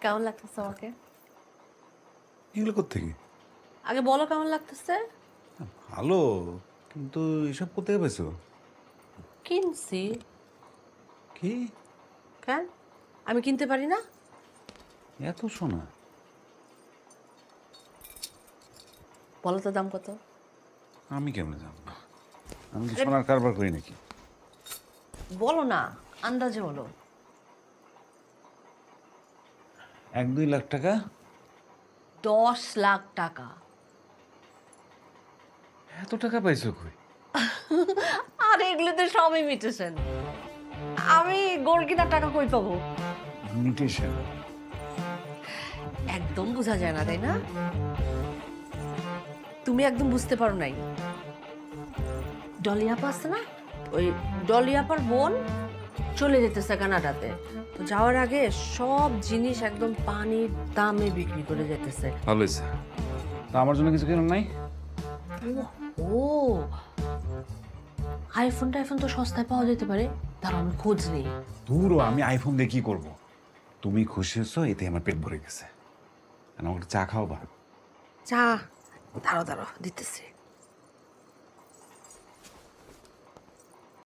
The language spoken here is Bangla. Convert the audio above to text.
কেমন লাগতেছে আমাকে? এগুলো কোত্থেকে? আগে বলো কেমন লাগতেছে? ভালো, কিন্তু এসব কোত্থেকে পেয়েছো? কিনছি। কি? কেন? আমি কিনতে পারি না? এত সোনা? বলো তো দাম কত? আমি কেমনে জানবো? আমি কি আরে সোনার কারবার করি নাকি? বলো না, আন্দাজে বলো। 1-2 লাখ টাকা। 10 লাখ টাকা। এত টাকা পাইছো কই? আর এগুলোতে সবই মিটেছেন। আমি গোল্ড কেনার টাকা কই পাবো? ইমিটেশন? একদম বোঝা যায় না, তাই না? তুমি একদম বুঝতে পারো নাই। ডলি আপা আছে না? ওই ডলি আপার বোন চলে যেতেছে কানাডাতে। তো যাওয়ার আগে সব জিনিস একদম পানির দামে বিক্রি করে যেতেছে। ভালো হয়েছে। তা আমার জন্য কিছু কেনার নাই? ও আইফোন টাইফোন তো সস্তায় পাওয়া যেতে পারে, তার আমি খোঁজ নেই। দূর, আমি আইফোন দিয়ে কি করবো? তুমি খুশি হয়েছো, এতে আমার পেট ভরে গেছে। আমার চা খাও বা? চা, দাঁড়াও দাঁড়াও দিতেছি।